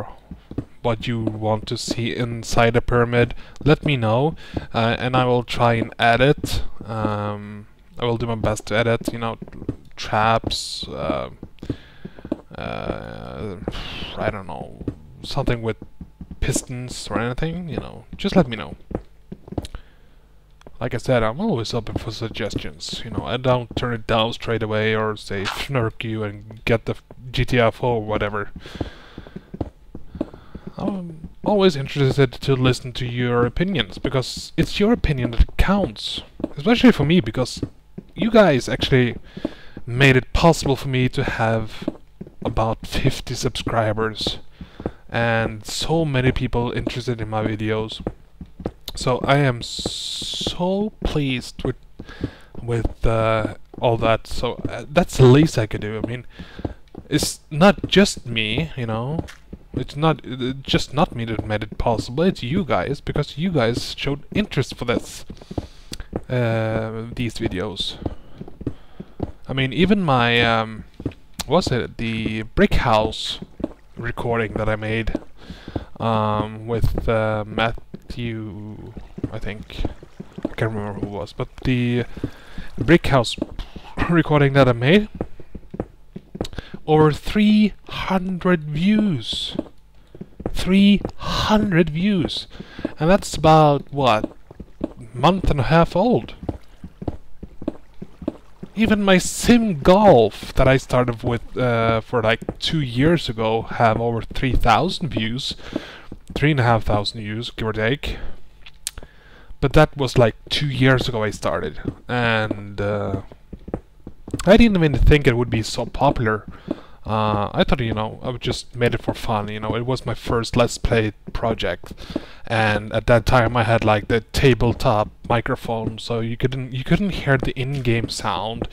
or what you want to see inside a pyramid, let me know, and I will try and edit. I will do my best to edit, you know, traps, I don't know, something with pistons or anything, you know, just let me know. Like I said, I'm always open for suggestions, you know, I don't turn it down straight away or say fnurk you and get the GTFO or whatever. I'm always interested to listen to your opinions, because it's your opinion that counts, especially for me, because you guys actually made it possible for me to have about 50 subscribers and so many people interested in my videos. So I am so pleased with all that. So that's the least I could do. I mean, it's not just me, you know. It's not just not me that made it possible. It's you guys, because you guys showed interest for this these videos. I mean, even my the brick house recording that I made with Matthew, I think. I can't remember who it was, but the brick house recording that I made, over 300 views. 300 views, and that's about what, month and a half old. Even my sim golf that I started with for like 2 years ago have over 3,000 views, 3,500 views, give or take. But that was like 2 years ago I started, and I didn't even think it would be so popular. I thought, you know, I just made it for fun, you know, it was my first Let's Play project, and at that time I had like the tabletop microphone, so you couldn't hear the in-game sound.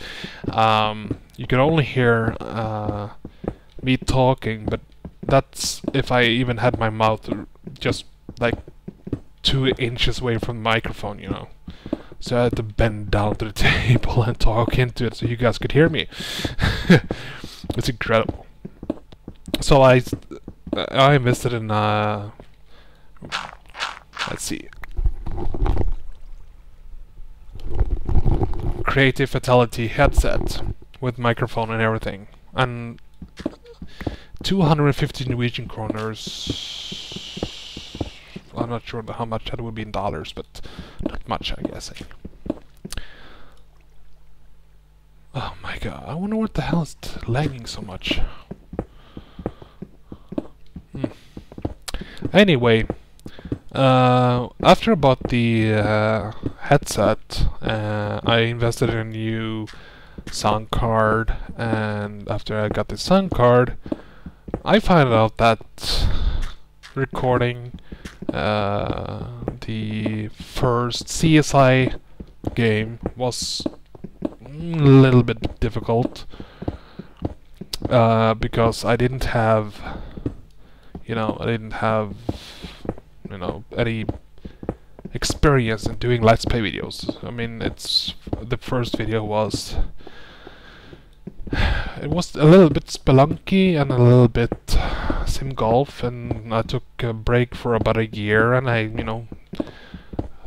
You could only hear me talking, but that's if I even had my mouth just like 2 inches away from the microphone, you know. So I had to bend down to the table and talk into it so you guys could hear me. It's incredible. So I invested in let's see, Creative Fatality headset with microphone and everything, and 250 Norwegian kroners. I'm not sure how much that would be in dollars, but not much, I guess. Oh my god, I wonder what the hell is lagging so much. Anyway, after I bought the headset, I invested in a new sound card, and after I got the sound card, I found out that recording the first CSI game was a little bit difficult, because I didn't have, any experience in doing Let's Play videos. I mean, the first video was, it was a little bit spelunky and a little bit sim golf, and I took a break for about a year, and I,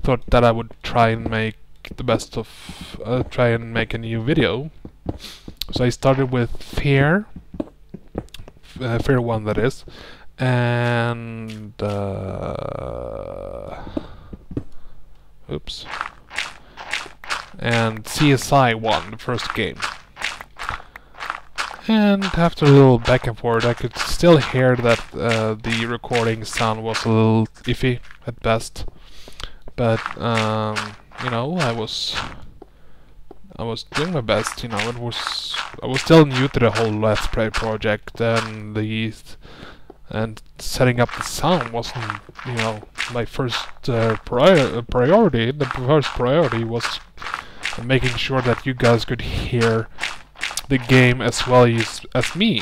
thought that I would try and make the best of, try and make a new video. So I started with Fear 1, that is, and oops, and CSI 1, the first game. And after a little back and forth, I could still hear that the recording sound was a little iffy at best, but I was doing my best. I was still new to the whole Let's Play project, and setting up the sound wasn't, my first priority. The first priority was making sure that you guys could hear the game as well as me.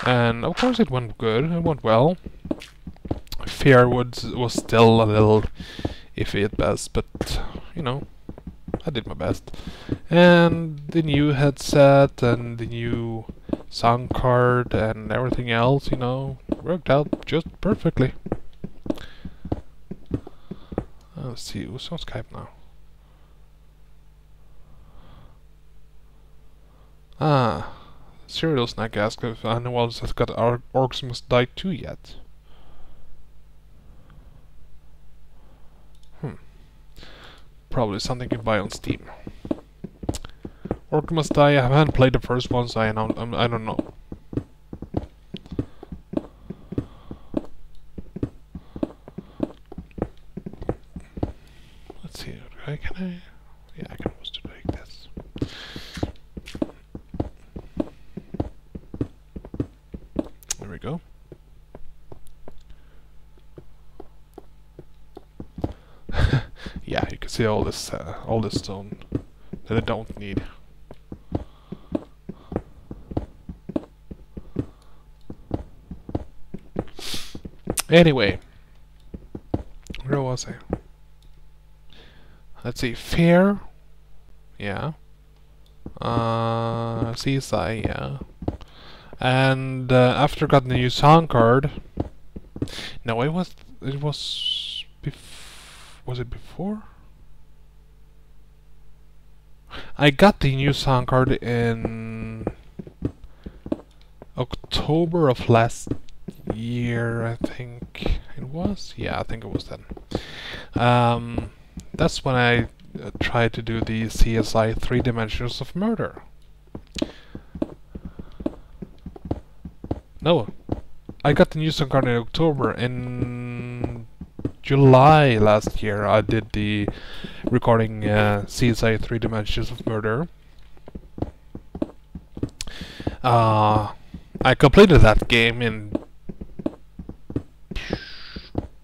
And of course it went good, it went well. Fear was still a little iffy at best, but I did my best. And the new headset and the new sound card and everything else, you know, worked out just perfectly. Let's see, who's on Skype now? Ah, Cereal Snack asked if anyone else has got Orcs Must Die 2 yet. Probably something you can buy on Steam. Orcs Must Die, I haven't played the first one, so I don't know. Let's see, can I? Yeah, I can almost do like this. There we go. Yeah, you can see all this stone that I don't need. Anyway, where was I? Let's see, Fair. Yeah. Seaside, yeah. And after I got the new sound card. No, it was it before? I got the new sound card in October of last year, I think it was. Yeah, I think it was then. That's when I tried to do the CSI 3 Dimensions of Murder. No, I got the new sound card in October. In July last year, I did the recording CSI 3 Dimensions of Murder. I completed that game in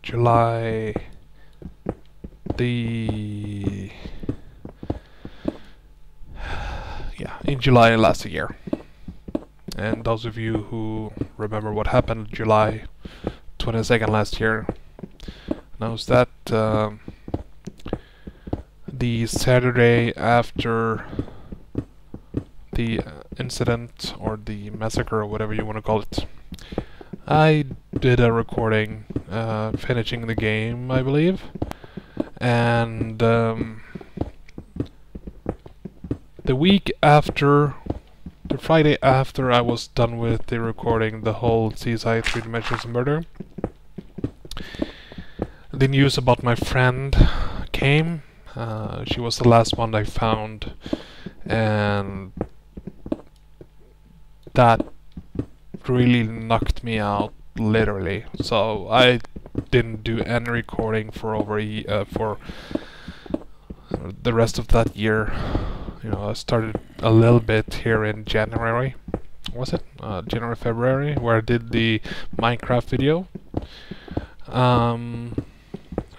July. In July last year. And those of you who remember what happened July 22nd last year knows that the Saturday after the incident or the massacre or whatever you want to call it, I did a recording finishing the game, I believe, and the week after, the Friday after I was done with the recording the whole CSI 3 Dimensions of Murder, the news about my friend came. She was the last one I found, and that really knocked me out, literally. So I didn't do any recording for over for the rest of that year. You know, I started a little bit here in January. Was it January, February, where I did the MineCraft video.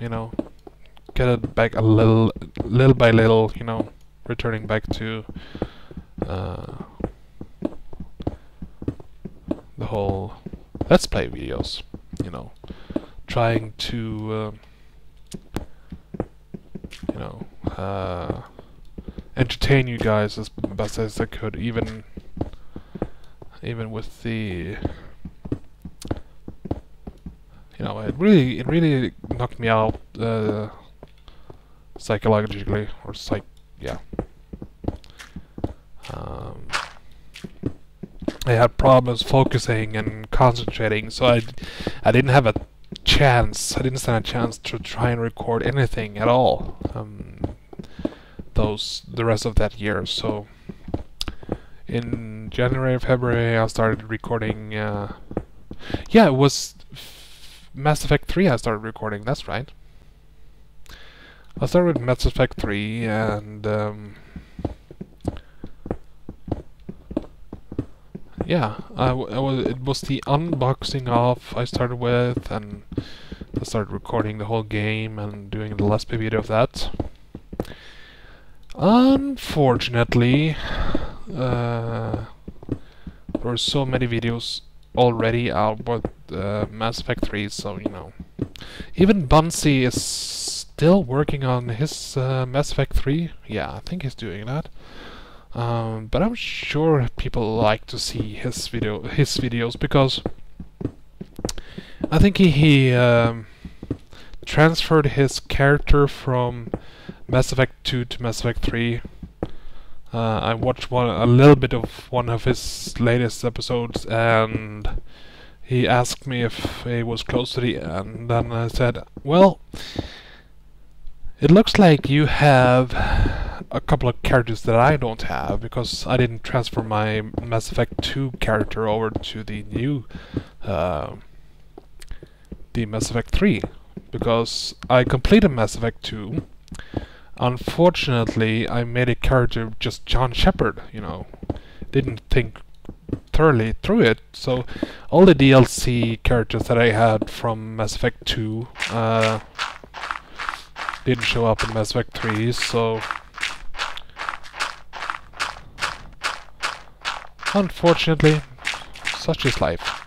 You know, get it back a little by little. You know, returning back to the whole Let's Play videos. You know, trying to you know, entertain you guys as best as I could, even with the, you know, it really knocked me out psychologically, or yeah. I had problems focusing and concentrating, so I didn't have a chance. I didn't stand a chance to try and record anything at all. The rest of that year. So in January, February, I started recording. Yeah, it was Mass Effect 3. I started recording. That's right. I started with Mass Effect 3, and yeah, it was the unboxing of I started with, and I started recording the whole game and doing the Let's Play video of that. Unfortunately, there were so many videos already out with Mass Effect 3, so you know. Even Bungie is still working on his Mass Effect 3. Yeah, I think he's doing that. But I'm sure people like to see his videos because I think he transferred his character from Mass Effect 2 to Mass Effect 3. I watched a little bit of one of his latest episodes, and he asked me if he was close to the end, and I said, well, it looks like you have a couple of characters that I don't have, because I didn't transfer my Mass Effect 2 character over to the new the Mass Effect 3, because I completed Mass Effect 2. Unfortunately, I made a character just John Shepard, you know. Didn't think thoroughly through it, so all the DLC characters that I had from Mass Effect 2 didn't show up in Mass Effect 3, so unfortunately, such is life.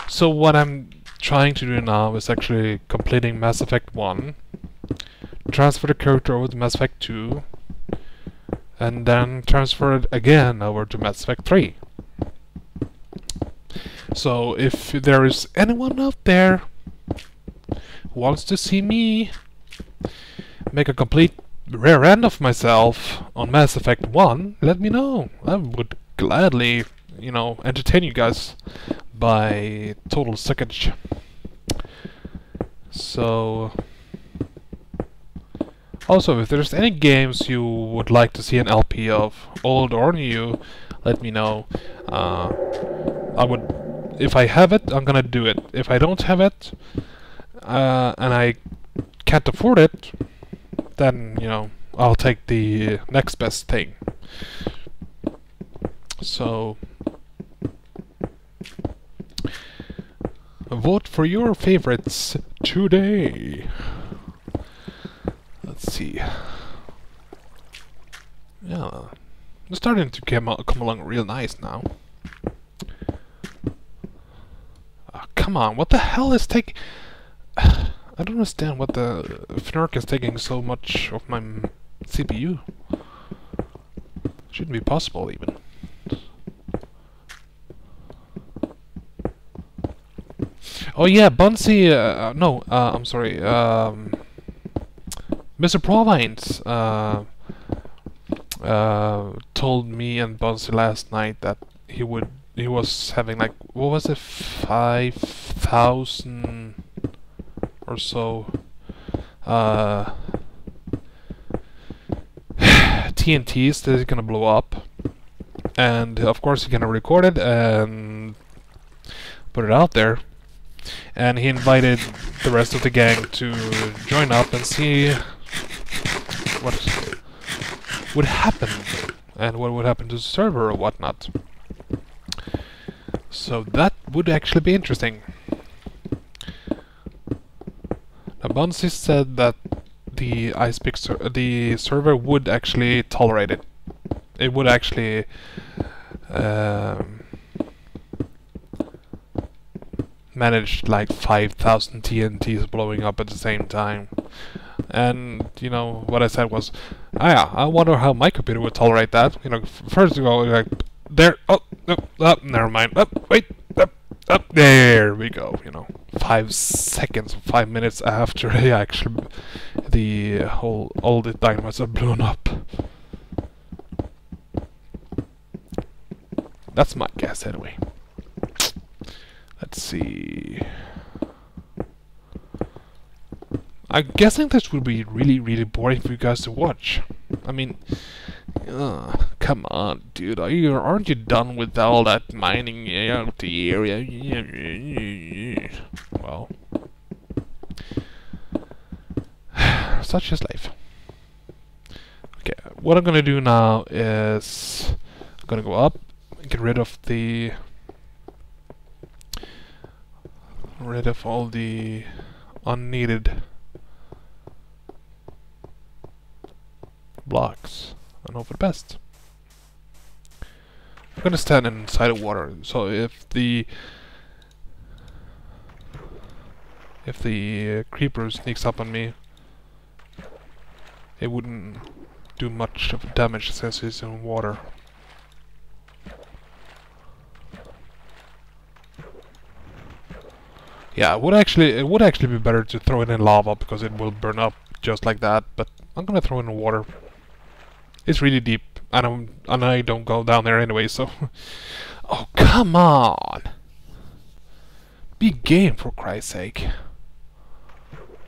So what I'm trying to do now is actually completing Mass Effect 1, transfer the character over to Mass Effect 2, and then transfer it again over to Mass Effect 3. So if there is anyone out there who wants to see me make a complete rear end of myself on Mass Effect 1, let me know. I would gladly, you know, entertain you guys by total suckage. So also, if there's any games you would like to see an LP of, old or new, let me know. I would, if I have it, I'm gonna do it. If I don't have it, and I can't afford it, then, you know, I'll take the next best thing. So vote for your favorites today. Let's see. Yeah, it's starting to come along real nice now. Come on, what the hell is taking... I don't understand what the FNARC is taking so much of my CPU. Shouldn't be possible even. Oh yeah, Bunsey, no, I'm sorry, Mr. Provines told me and Bunsey last night that he was having like, what was it, 5,000 or so TNTs that is gonna blow up, and of course he's gonna record it and put it out there. And he invited the rest of the gang to join up and see what would happen and what would happen to the server or whatnot. So that would actually be interesting. Now, Bunsey said that the the server would actually tolerate it. It would actually managed like 5,000 TNTs blowing up at the same time. And, you know, what I said was, yeah, I wonder how my computer would tolerate that. You know, first of all, like, there, oh, no, never mind, wait, there we go, you know, 5 seconds, 5 minutes after actually all the dynamites have blown up. That's my guess anyway. Let's see. I'm guessing this would be really boring for you guys to watch. I mean, come on, dude. Aren't you done with all that mining out the area? Well, such is life. Okay, what I'm gonna do now is I'm gonna go up and get rid of all the unneeded blocks and hope for the best. I'm gonna stand inside the water, so if the creeper sneaks up on me, it wouldn't do much of damage since it's in water. Yeah, it would actually be better to throw it in lava because it will burn up just like that. But I'm gonna throw it in water. It's really deep, and I don't go down there anyway. So, oh come on, be game for Christ's sake.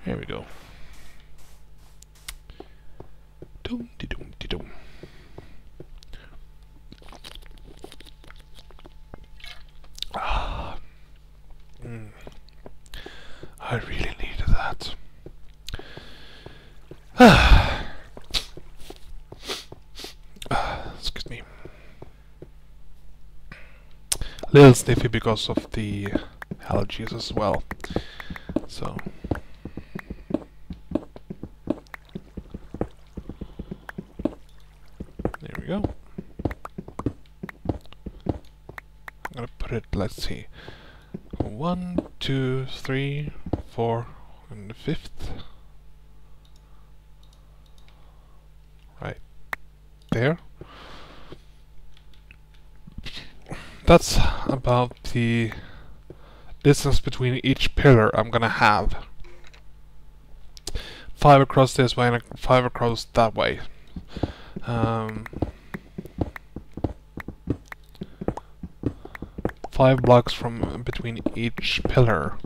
Here we go. Doom de doom de doom. I really needed that. Excuse me. A little sniffy because of the allergies as well. So. There we go. I'm gonna put it, let's see. 1, 2, 3, 4, and the 5th. Right there. That's about the distance between each pillar I'm gonna have. 5 across this way and 5 across that way. 5 blocks from between each pillar.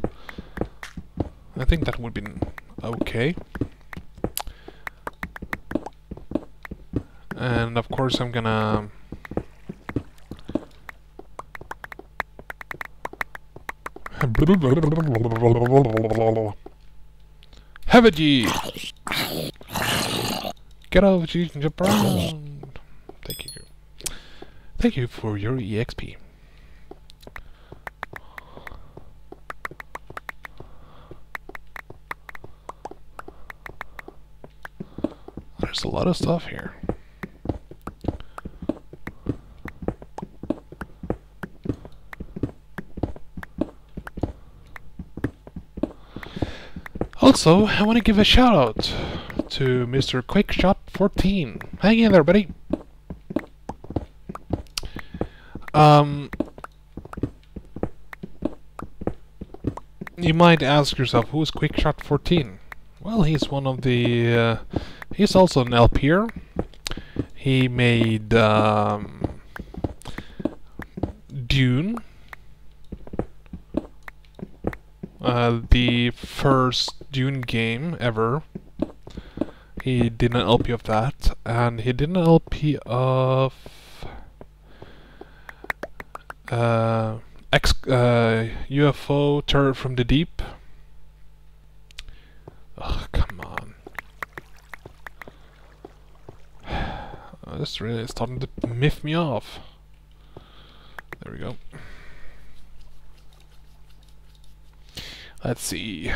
I think that would be okay. And of course I'm gonna have it ye! Get out, you can jump around. Thank you. Thank you for your EXP. There's a lot of stuff here. Also, I want to give a shout out to Mr. QuickShot14. Hang in there, buddy. You might ask yourself, who is QuickShot14? Well, he's one of the... he's also an LPer. He made Dune. The first Dune game ever. He did an LP of that, and he did an LP of UFO Turret from the Deep. Ugh, come on. This really is starting to miff me off. There we go. Let's see.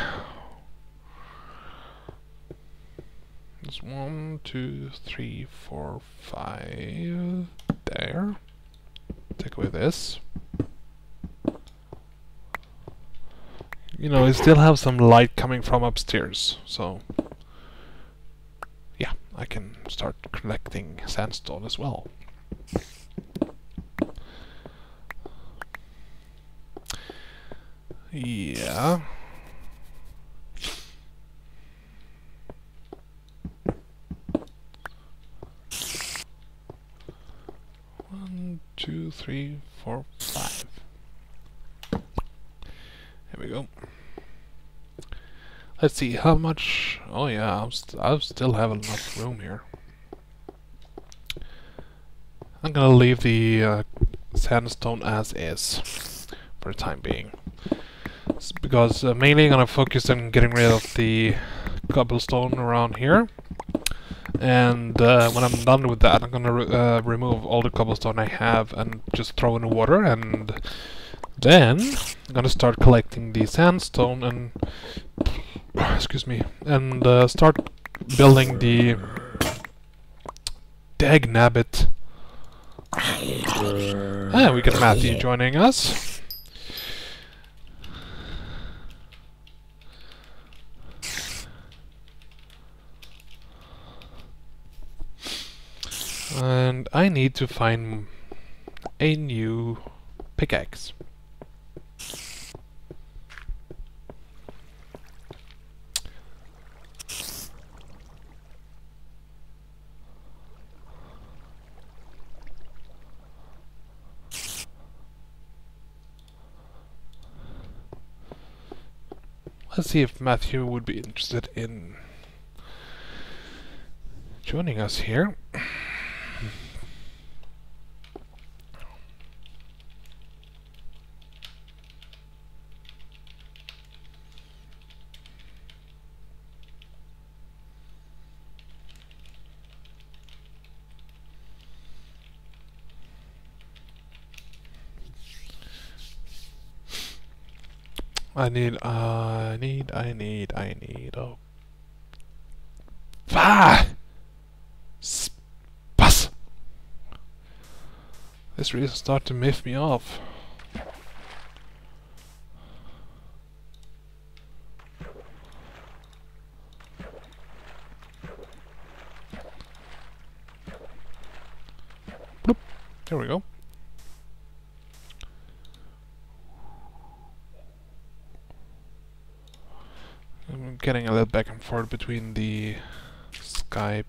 There's 1, 2, 3, 4, 5 there. Take away this. You know, I still have some light coming from upstairs, so yeah, I can start collecting sandstone as well. Yeah. One, 2, 3, 4, 5. Here we go. Let's see how much. Oh yeah, I'll still have enough room here. I'm gonna leave the sandstone as is for the time being. Because mainly I'm gonna focus on getting rid of the cobblestone around here, and when I'm done with that, I'm gonna remove all the cobblestone I have and just throw in the water, and then I'm gonna start collecting the sandstone and excuse me, and start building the Dagnabbit. And we got Matthew joining us. I need to find a new pickaxe. Let's see if Matthew would be interested in joining us here. I need, oh. Ah! Bus! This really started to miff me off. Bloop. There we go. I'm getting a little back and forth between the Skype.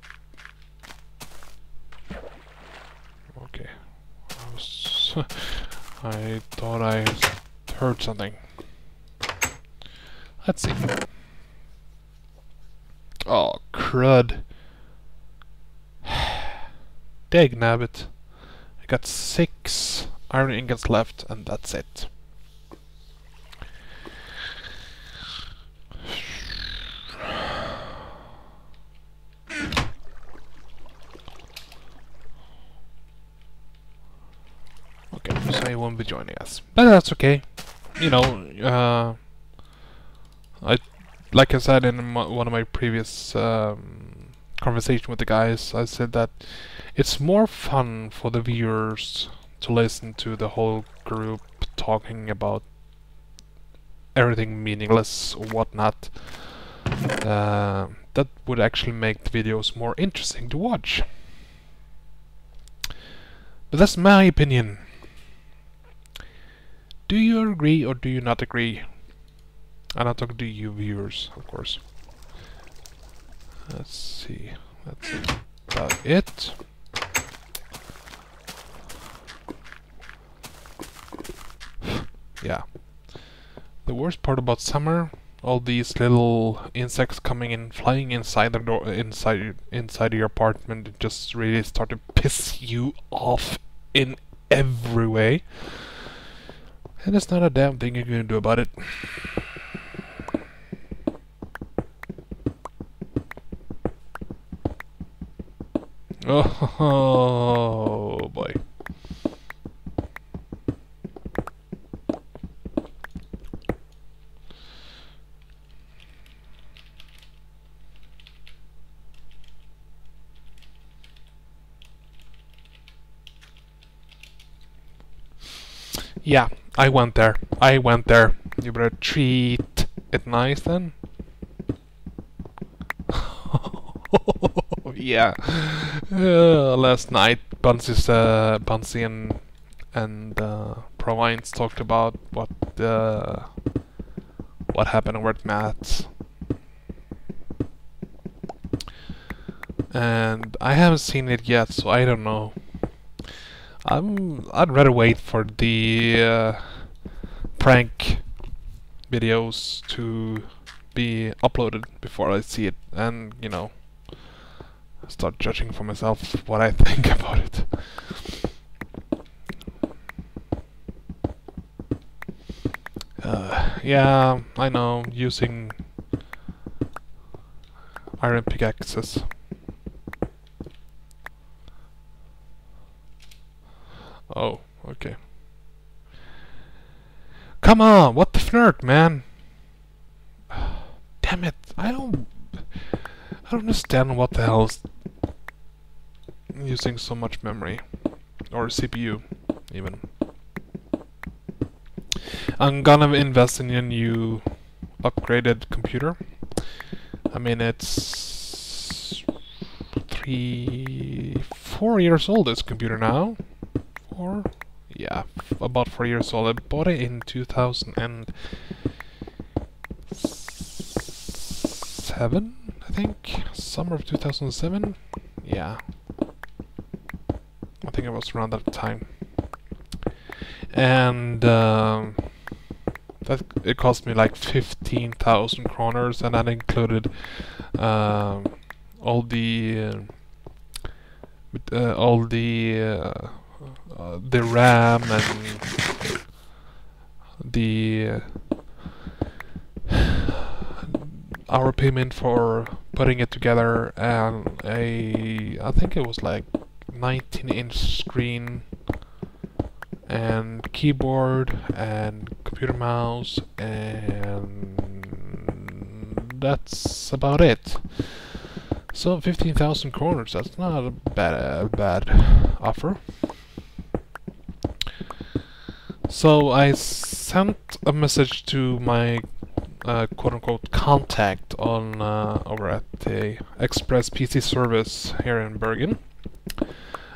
Okay. I thought I heard something. Let's see. Oh, crud. Dagnabbit. I got 6 iron ingots left, and that's it. Okay, so he won't be joining us, but that's okay. You know, like I said in one of my previous conversation with the guys, I said that it's more fun for the viewers to listen to the whole group talking about everything meaningless or whatnot. That would actually make the videos more interesting to watch. But that's my opinion. Do you agree or do you not agree? I'm not talking to you viewers, of course. Let's see. That's about it. Yeah. The worst part about summer, all these little insects coming in, flying inside the door, inside your apartment, it just really start to piss you off in every way. And there's not a damn thing you can do about it. Oh boy. Yeah, I went there. You better treat it nice then. Yeah. Last night, Bunsy and Provines talked about what happened over at Matt's, and I haven't seen it yet, so I don't know. I'd rather wait for the prank videos to be uploaded before I see it, and you know, start judging for myself what I think about it. Yeah, I know, using iron pickaxes. Oh, okay. Come on, what the flirt, man? Damn it, I don't understand what the hell is using so much memory. Or CPU, even. I'm gonna invest in a new upgraded computer. I mean, it's 4 years old, this computer now. Or yeah, about 4 years old. I bought it in 2007, I think. Summer of 2007. Yeah, I think it was around that time. And that it cost me like 15,000 kroners, and that included all the RAM and the hour payment for putting it together, and I think it was like 19-inch screen and keyboard and computer mouse, and that's about it. So 15,000 kroners, that's not a bad offer. So I sent a message to my quote-unquote contact on over at the Express PC service here in Bergen,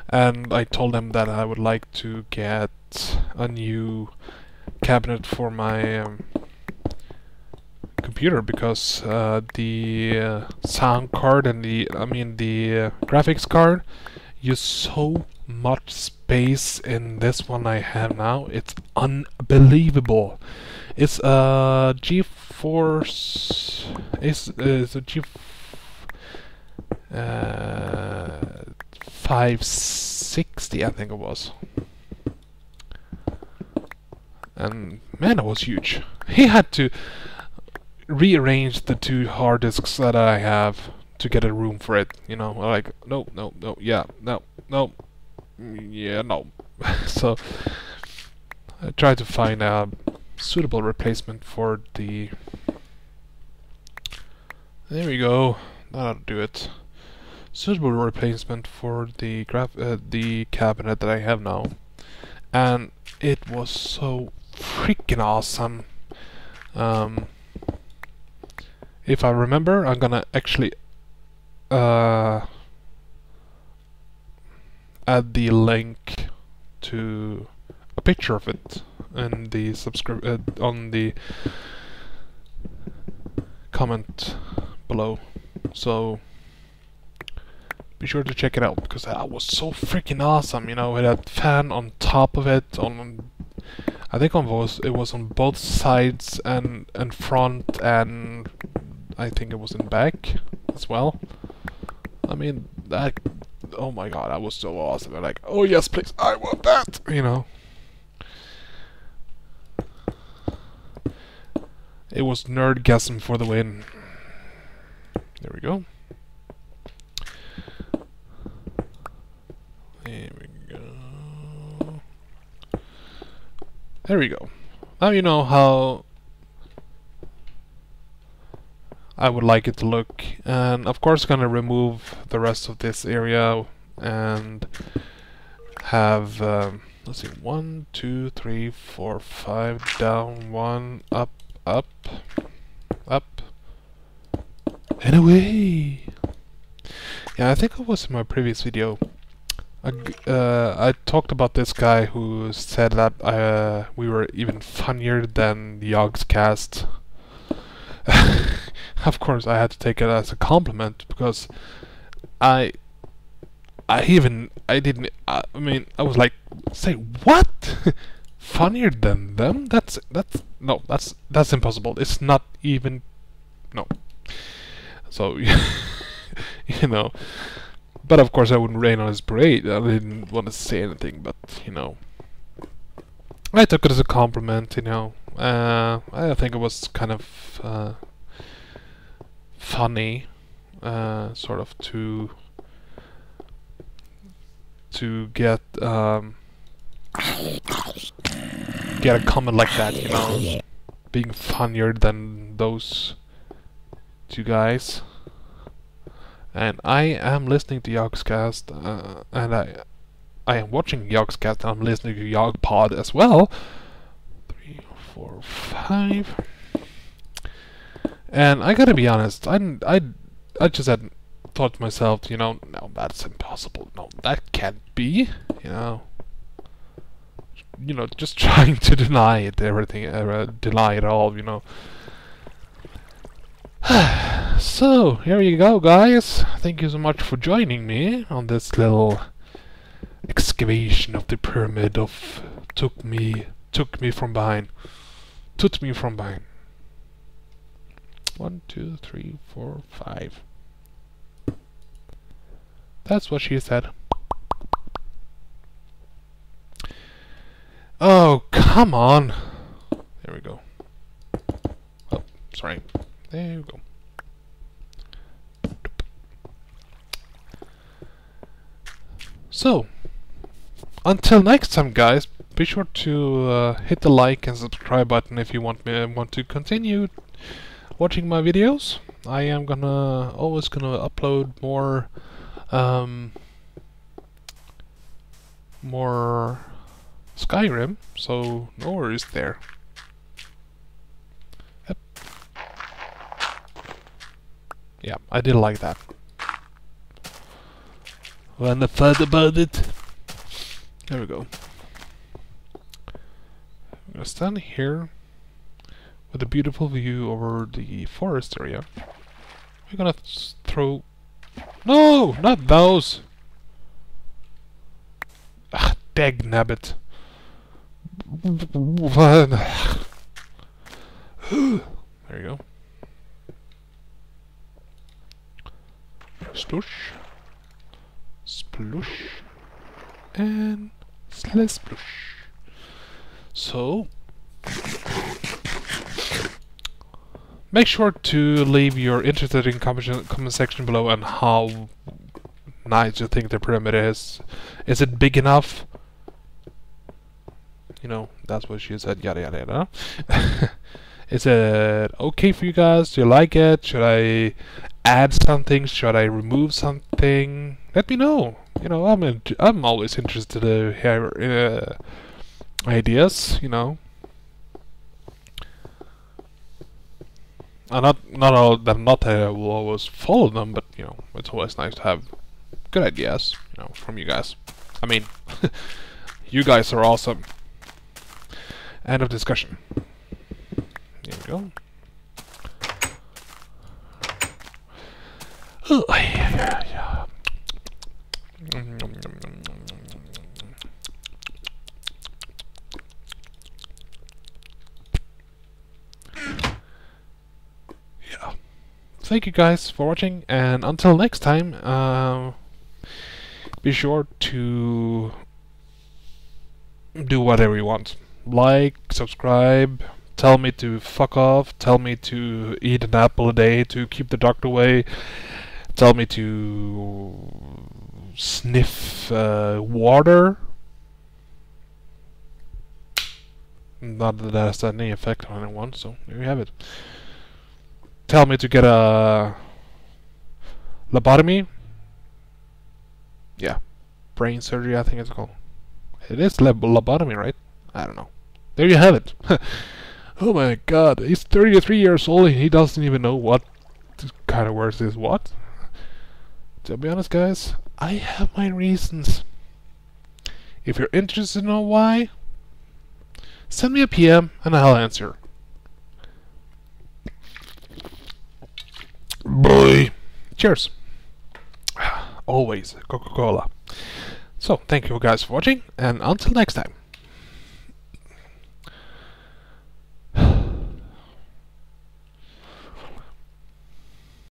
and I told them that I would like to get a new cabinet for my computer, because the sound card and the graphics card use so much space in this one I have now. It's unbelievable. It's a GeForce. It's a GeForce 560, I think it was. And man, it was huge. He had to rearrange the 2 hard disks that I have to get a room for it. You know, like no, yeah, no, yeah, no. So I tried to find a suitable replacement for the. There we go. That'll do it. Suitable replacement for the cabinet that I have now, and it was so freaking awesome. If I remember, I'm gonna actually add the link to a picture of it in the on the comment below. So be sure to check it out, because that was so freaking awesome. You know, it had fan on top of it. I think it was on both sides and front, and I think it was in back as well. I mean, that, oh my god, that was so awesome. I'm like, oh yes, please, I want that, you know. It was nerdgasm for the win. There we go. There we go. There we go. Now you know how I would like it to look, and of course gonna remove the rest of this area and have let's see, 1, 2, 3, 4, 5, down, 1, up, up, up, and away. Yeah, I think it was in my previous video. I talked about this guy who said that we were even funnier than the Yogscast. Of course, I had to take it as a compliment, because I mean, I was like, say what? Funnier than them? That's impossible. It's not even, no. So you know, but of course I wouldn't rain on his parade. I didn't want to say anything, but you know, I took it as a compliment. You know, I think it was kind of funny, sort of to get a comment like that, you know, being funnier than those 2 guys. And I am listening to Yogscast, and I am watching Yogscast, and I'm listening to Yogpod as well. 3, 4, 5. And I gotta be honest, I just had thought to myself, you know, no, that's impossible. No, that can't be. You know, just trying to deny it, everything, deny it all, you know. So, here you go, guys. Thank you so much for joining me on this little excavation of the pyramid of took me from behind. 1, 2, 3, 4, 5. That's what she said. Oh, come on. There we go. Oh, sorry. There we go. So, until next time, guys, be sure to hit the like and subscribe button if you want to continue watching my videos. I am always gonna upload more Skyrim, so no worries there. Yep. Yeah, I did like that. When I thought about it. There we go. I'm gonna stand here with a beautiful view over the forest area. We're gonna throw... No! Not those! Ah, dagnabbit. There you go. Splush. Splush. And splush. So, make sure to leave your interested comment section below on how nice you think the pyramid is. Is it big enough? You know, that's what she said, yada yada yada. Is it okay for you guys? Do you like it? Should I add something? Should I remove something? Let me know. You know, I'm always interested to hear ideas, you know. Not that I will always follow them, but you know, it's always nice to have good ideas, you know, from you guys. I mean, you guys are awesome. End of discussion. There we go. Oh, yeah. Yeah. Thank you guys for watching, and until next time, be sure to do whatever you want. Like, subscribe, tell me to fuck off, tell me to eat an apple a day to keep the doctor away, tell me to sniff water. Not that that has any effect on anyone, so there you have it. Tell me to get a lobotomy. Yeah, brain surgery, I think it's called. It is lobotomy, right? I don't know. There you have it. Oh my god, he's 33 years old and he doesn't even know what kind of words is what. To be honest, guys, I have my reasons. If you're interested to know why, send me a PM and I'll answer. Boy. Cheers. Always Coca-Cola. So, thank you guys for watching, and until next time.